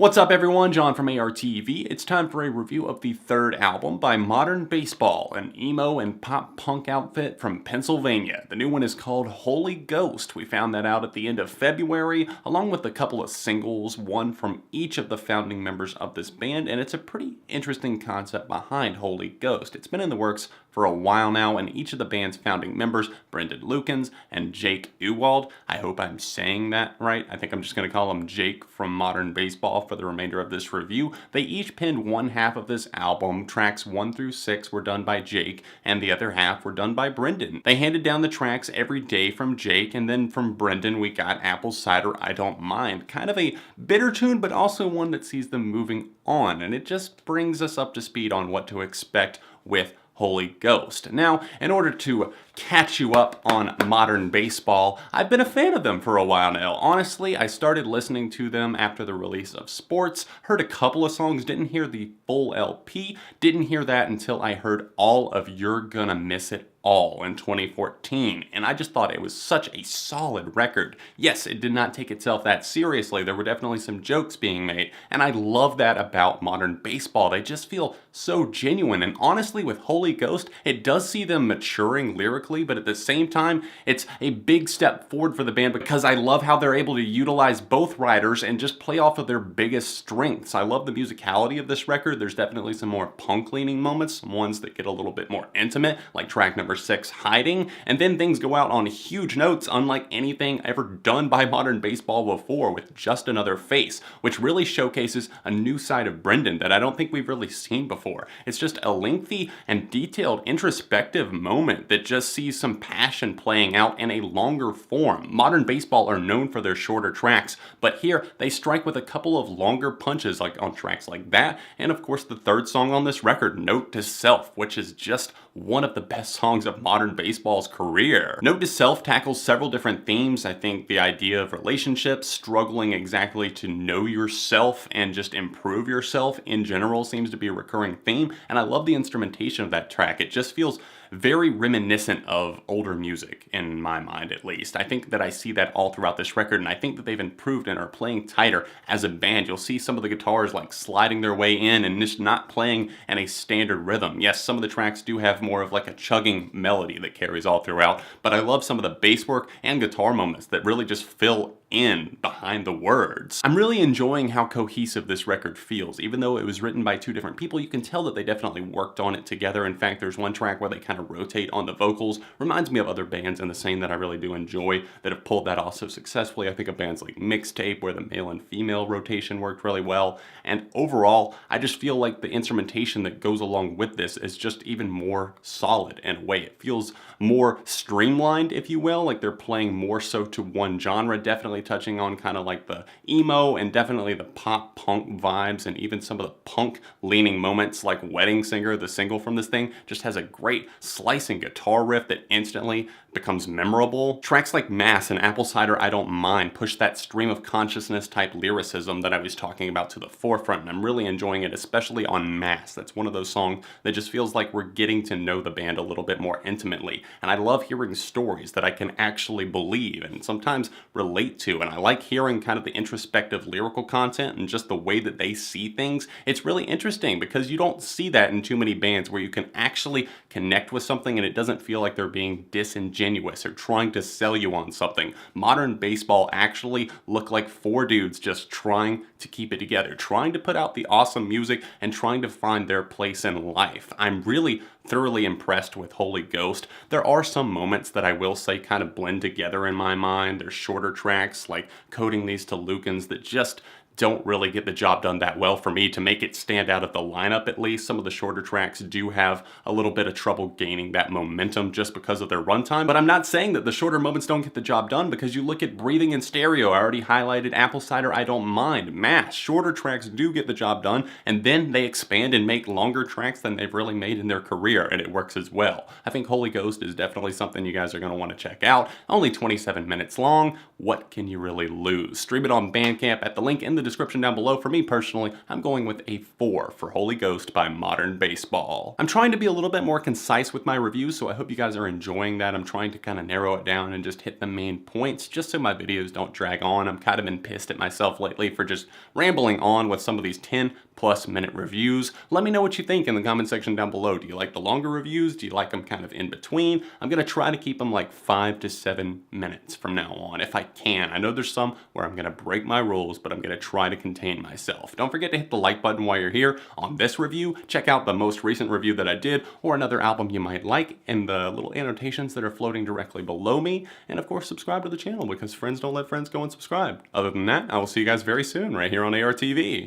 What's up everyone, John from ARTV. It's time for a review of the third album by Modern Baseball, an emo and pop punk outfit from Pennsylvania. The new one is called Holy Ghost. We found that out at the end of February, along with a couple of singles, one from each of the founding members of this band, and it's a pretty interesting concept behind Holy Ghost. It's been in the works for a while now, and each of the band's founding members, Brendan Lukens and Jake Ewald, I hope I'm saying that right, I think I'm just going to call him Jake from Modern Baseball for the remainder of this review. They each penned one half of this album. Tracks 1 through 6 were done by Jake, and the other half were done by Brendan. They handed down the tracks every day from Jake, and then from Brendan we got Apple Cider I Don't Mind. Kind of a bitter tune, but also one that sees them moving on, and it just brings us up to speed on what to expect with Holy Ghost. Now, in order to catch you up on Modern Baseball, I've been a fan of them for a while now. Honestly, I started listening to them after the release of Sports, heard a couple of songs, didn't hear the full LP, didn't hear that until I heard all of You're Gonna Miss It All in 2014, and I just thought it was such a solid record. Yes, it did not take itself that seriously. There were definitely some jokes being made, and I love that about Modern Baseball. They just feel so genuine, and honestly, with Holy Ghost, it does see them maturing lyrically, but at the same time, it's a big step forward for the band because I love how they're able to utilize both writers and just play off of their biggest strengths. I love the musicality of this record. There's definitely some more punk-leaning moments, some ones that get a little bit more intimate, like track number 6, Hiding, and then things go out on huge notes unlike anything ever done by Modern Baseball before with Just Another Face, which really showcases a new side of Brendan that I don't think we've really seen before. It's just a lengthy and detailed introspective moment that just sees some passion playing out in a longer form. Modern Baseball are known for their shorter tracks, but here they strike with a couple of longer punches like on tracks like that, and of course the third song on this record, Note to Self, which is just one of the best songs of Modern Baseball's career. Note to Self tackles several different themes. I think the idea of relationships, struggling exactly to know yourself and just improve yourself in general seems to be a recurring theme, and I love the instrumentation of that track. It just feels very reminiscent of older music, in my mind at least. I think that I see that all throughout this record, and I think that they've improved and are playing tighter as a band. You'll see some of the guitars like sliding their way in and just not playing in a standard rhythm. Yes, some of the tracks do have more of like a chugging melody that carries all throughout, but I love some of the bass work and guitar moments that really just fill in behind the words. I'm really enjoying how cohesive this record feels. Even though it was written by two different people, you can tell that they definitely worked on it together. In fact, there's one track where they kind of rotate on the vocals. Reminds me of other bands in the same that I really do enjoy that have pulled that off so successfully. I think of bands like Mixtape, where the male and female rotation worked really well. And overall, I just feel like the instrumentation that goes along with this is just even more solid in a way. It feels more streamlined, if you will, like they're playing more so to one genre, definitely touching on kind of like the emo and definitely the pop punk vibes, and even some of the punk leaning moments like Wedding Singer, the single from this thing, just has a great slicing guitar riff that instantly becomes memorable. Tracks like Mass and Apple Cider I Don't Mind push that stream of consciousness type lyricism that I was talking about to the forefront, and I'm really enjoying it, especially on Mass. That's one of those songs that just feels like we're getting to know the band a little bit more intimately, and I love hearing stories that I can actually believe and sometimes relate to, and I like hearing kind of the introspective lyrical content and just the way that they see things. It's really interesting because you don't see that in too many bands where you can actually connect with something and it doesn't feel like they're being disingenuous or trying to sell you on something. Modern Baseball actually look like four dudes just trying to keep it together, trying to put out the awesome music and trying to find their place in life. I'm really thoroughly impressed with Holy Ghost. There are some moments that I will say kind of blend together in my mind. There's shorter tracks like Coding These to Lukens that just don't really get the job done that well for me to make it stand out at the lineup at least. Some of the shorter tracks do have a little bit of trouble gaining that momentum just because of their runtime, but I'm not saying that the shorter moments don't get the job done, because you look at Breathing in Stereo, I already highlighted Apple Cider I Don't Mind, Mass. Shorter tracks do get the job done, and then they expand and make longer tracks than they've really made in their career, and it works as well. I think Holy Ghost is definitely something you guys are going to want to check out. Only 27 minutes long. What can you really lose? Stream it on Bandcamp at the link in the the description down below. For me personally, I'm going with a 4 for Holy Ghost by Modern Baseball. I'm trying to be a little bit more concise with my reviews, so I hope you guys are enjoying that. I'm trying to kind of narrow it down and just hit the main points, just so my videos don't drag on. I'm kind of been pissed at myself lately for just rambling on with some of these 10+ minute reviews. Let me know what you think in the comment section down below. Do you like the longer reviews? Do you like them kind of in between? I'm gonna try to keep them like 5 to 7 minutes from now on, if I can. I know there's some where I'm gonna break my rules, but I'm gonna try to contain myself. Don't forget to hit the like button while you're here on this review. Check out the most recent review that I did, or another album you might like, in the little annotations that are floating directly below me. And of course, subscribe to the channel, because friends don't let friends go unsubscribed. Other than that, I will see you guys very soon right here on ARTV.